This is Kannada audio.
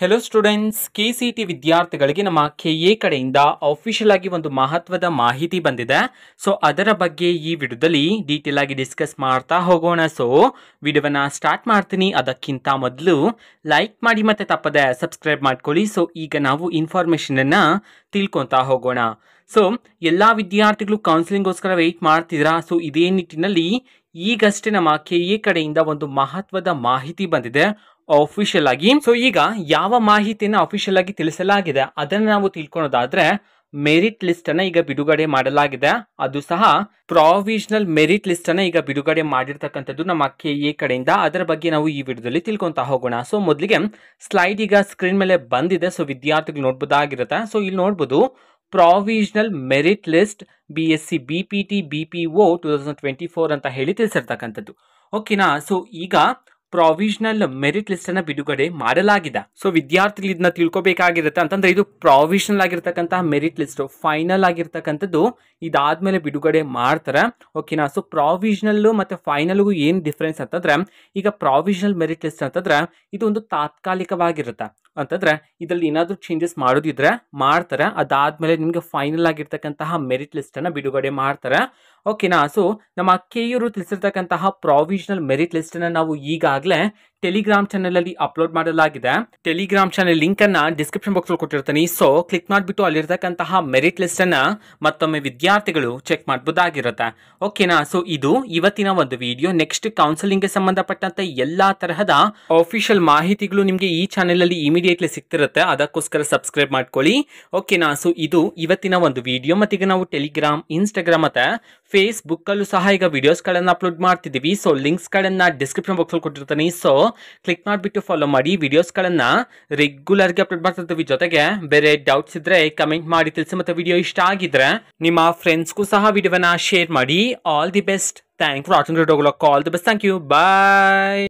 ಹೆಲೋ ಸ್ಟೂಡೆಂಟ್ಸ್, KCET ವಿದ್ಯಾರ್ಥಿಗಳಿಗೆ ನಮ್ಮ KA ಕಡೆಯಿಂದ ಅಫಿಷಿಯಲ್ ಆಗಿ ಒಂದು ಮಹತ್ವದ ಮಾಹಿತಿ ಬಂದಿದೆ. ಸೊ ಅದರ ಬಗ್ಗೆ ಈ ವಿಡಿಯೋದಲ್ಲಿ ಡೀಟೇಲ್ ಆಗಿ ಡಿಸ್ಕಸ್ ಮಾಡ್ತಾ ಹೋಗೋಣ. ಸೊ ವಿಡಿಯೋವನ್ನ ಸ್ಟಾರ್ಟ್ ಮಾಡ್ತೀನಿ. ಅದಕ್ಕಿಂತ ಮೊದಲು ಲೈಕ್ ಮಾಡಿ ಮತ್ತೆ ತಪ್ಪದೆ ಸಬ್ಸ್ಕ್ರೈಬ್ ಮಾಡ್ಕೊಳ್ಳಿ. ಸೊ ಈಗ ನಾವು ಇನ್ಫಾರ್ಮೇಶನ್ ಅನ್ನ ತಿಳ್ಕೊತಾ ಹೋಗೋಣ. ಸೊ ಎಲ್ಲಾ ವಿದ್ಯಾರ್ಥಿಗಳು ಕೌನ್ಸಿಲಿಂಗ್ಗೋಸ್ಕರ ವೆಯ್ಟ್ ಮಾಡ್ತಿದ್ರಾ? ಸೊ ಇದೇ ನಿಟ್ಟಿನಲ್ಲಿ ಈಗಷ್ಟೇ ನಮ್ಮ KA ಕಡೆಯಿಂದ ಒಂದು ಮಹತ್ವದ ಮಾಹಿತಿ ಬಂದಿದೆ ಅಫಿಷಿಯಲ್ ಆಗಿ. ಸೊ ಈಗ ಯಾವ ಮಾಹಿತಿನ ಅಫಿಷಿಯಲ್ ಆಗಿ ತಿಳಿಸಲಾಗಿದೆ ಅದನ್ನ ನಾವು ತಿಳ್ಕೊಳ್ಳೋದಾದ್ರೆ, ಮೆರಿಟ್ ಲಿಸ್ಟ್ ಅನ್ನ ಈಗ ಬಿಡುಗಡೆ ಮಾಡಲಾಗಿದೆ. ಅದು ಸಹ ಪ್ರಾವಿಷನಲ್ ಮೆರಿಟ್ ಲಿಸ್ಟ್ ಅನ್ನ ಈಗ ಬಿಡುಗಡೆ ಮಾಡಿರ್ತಕ್ಕಂಥದ್ದು ನಮ್ಮ KA ಕಡೆಯಿಂದ. ಅದರ ಬಗ್ಗೆ ನಾವು ಈ ವಿಡಿಯೋದಲ್ಲಿ ತಿಳ್ಕೊಂತಾ ಹೋಗೋಣ. ಸೊ ಮೊದಲಿಗೆ ಸ್ಲೈಡ್ ಈಗ ಸ್ಕ್ರೀನ್ ಮೇಲೆ ಬಂದಿದೆ. ಸೊ ವಿದ್ಯಾರ್ಥಿಗಳು ನೋಡ್ಬೋದಾಗಿರುತ್ತೆ. ಸೊ ಇಲ್ಲಿ ನೋಡ್ಬೋದು, provisional merit list BSc BPT BPO 2024 ಅಂತ ಹೇಳಿ ತಿಳಿಸಿರ್ತಕ್ಕಂಥದ್ದು. ಓಕೆನಾ? ಸೊ ಈಗ ಪ್ರಾವಿಷನಲ್ ಮೆರಿಟ್ ಲಿಸ್ಟ್ ಅನ್ನ ಬಿಡುಗಡೆ ಮಾಡಲಾಗಿದೆ. ಸೊ ವಿದ್ಯಾರ್ಥಿಗಳು ಇದನ್ನ ತಿಳ್ಕೊಬೇಕಾಗಿರುತ್ತೆ. ಅಂತಂದ್ರೆ ಇದು ಪ್ರಾವಿಷನಲ್ ಆಗಿರ್ತಕ್ಕಂತಹ ಮೆರಿಟ್ ಲಿಸ್ಟ್, ಫೈನಲ್ ಆಗಿರ್ತಕ್ಕಂಥದ್ದು ಇದಾದ್ಮೇಲೆ ಬಿಡುಗಡೆ ಮಾಡ್ತಾರೆ. ಓಕೆನಾ? ಸೊ ಪ್ರಾವಿಷನಲ್ ಮತ್ತೆ ಫೈನಲ್ಗೂ ಏನ್ ಡಿಫ್ರೆನ್ಸ್ ಅಂತಂದ್ರೆ, ಈಗ ಪ್ರಾವಿಷನಲ್ ಮೆರಿಟ್ ಲಿಸ್ಟ್ ಅಂತಂದ್ರೆ ಇದು ಒಂದು ತಾತ್ಕಾಲಿಕವಾಗಿರುತ್ತೆ. ಅಂತಂದ್ರೆ ಇದರಲ್ಲಿ ಏನಾದ್ರೂ ಚೇಂಜಸ್ ಮಾಡೋದಿದ್ರೆ ಮಾಡ್ತಾರೆ. ಅದಾದ್ಮೇಲೆ ನಿಮ್ಗೆ ಫೈನಲ್ ಆಗಿರ್ತಕ್ಕಂತಹ ಮೆರಿಟ್ ಲಿಸ್ಟ್ ಅನ್ನ ಬಿಡುಗಡೆ ಮಾಡ್ತಾರೆ. ಓಕೆನಾ? ಸೊ ನಮ್ಮ KA ತಿಳಿಸಿರ್ತಕ್ಕಂತಹ ಪ್ರಾವಿಷನಲ್ ಮೆರಿಟ್ ಲಿಸ್ಟ್ ಅನ್ನ ನಾವು ಈಗಾಗಲೇ ಟೆಲಿಗ್ರಾಮ್ ಚಾನೆಲ್ ಅಲ್ಲಿ ಅಪ್ಲೋಡ್ ಮಾಡಲಾಗಿದೆ. ಟೆಲಿಗ್ರಾಮ್ ಚಾನೆಲ್ ಲಿಂಕ್ ಅನ್ನ ಡಿಸ್ಕ್ರಿಪ್ಷನ್ ಬಾಕ್ಸ್ ಅಲ್ಲಿ ಕೊಟ್ಟಿರ್ತೀನಿ. ಸೊ ಕ್ಲಿಕ್ ಮಾಡಿಬಿಟ್ಟು ಅಲ್ಲಿರ್ತಕ್ಕಂತಹ ಮೆರಿಟ್ ಲಿಸ್ಟ್ ಅನ್ನ ಮತ್ತೊಮ್ಮೆ ವಿದ್ಯಾರ್ಥಿಗಳು ಚೆಕ್ ಮಾಡಬಹುದಾಗಿರುತ್ತೆ. ಓಕೆನಾ? ಸೊ ಇದು ಇವತ್ತಿನ ಒಂದು ವಿಡಿಯೋ. ನೆಕ್ಸ್ಟ್ ಕೌನ್ಸಿಲಿಂಗ್ ಗೆ ಸಂಬಂಧಪಟ್ಟಂತೆ ಎಲ್ಲಾ ತರಹದ ಅಫಿಷಿಯಲ್ ಮಾಹಿತಿಗಳು ನಿಮಗೆ ಈ ಚಾನೆಲ್ ಅಲ್ಲಿ ಇಮಿಡಿಯೇಟ್ಲಿ ಸಿಗ್ತಿರುತ್ತೆ. ಅದಕ್ಕೋಸ್ಕರ ಸಬ್ಸ್ಕ್ರೈಬ್ ಮಾಡ್ಕೊಳ್ಳಿ. ಓಕೆನಾ? ಸೊ ಇದು ಇವತ್ತಿನ ಒಂದು ವಿಡಿಯೋ. ಮತ್ತೀಗ ನಾವು ಟೆಲಿಗ್ರಾಮ್, ಇನ್ಸ್ಟಾಗ್ರಾಮ್ ಮತ್ತೆ ಫೇಸ್ಬುಕ್ ಅಲ್ಲೂ ಸಹ ಈಗ ವಿಡಿಯೋಸ್ ಗಳನ್ನ ಅಪ್ಲೋಡ್ ಮಾಡ್ತಿದೀವಿ. ಸೊ ಲಿಂಕ್ಸ್ ಗಳನ್ನ ಡಿಸ್ಕ್ರಿಪ್ಷನ್ ಬಾಕ್ಸ್ ಅಲ್ಲಿ ಕೊಟ್ಟಿರ್ತೀನಿ. ಸೊ ಕ್ಲಿಕ್ ಮಾಡಿಬಿಟ್ಟು ಫಾಲೋ ಮಾಡಿ. ವಿಡಿಯೋಸ್ ಗಳನ್ನ ರೆಗ್ಯುಲರ್ ಗೆ ಅಪ್ಲೋಡ್ ಮಾಡ್ತಿರ್ತೀವಿ. ಜೊತೆಗೆ ಬೇರೆ ಡೌಟ್ಸ್ ಇದ್ರೆ ಕಮೆಂಟ್ ಮಾಡಿ ತಿಳಿಸಿ. ಮತ್ತೆ ವಿಡಿಯೋ ಇಷ್ಟ ಆಗಿದ್ರೆ ನಿಮ್ಮ ಫ್ರೆಂಡ್ಸ್ಗೂ ಸಹ ವಿಡಿಯೋವನ್ನ ಶೇರ್ ಮಾಡಿ. All the best. Thank for watching. All the best. Thank you. Bye.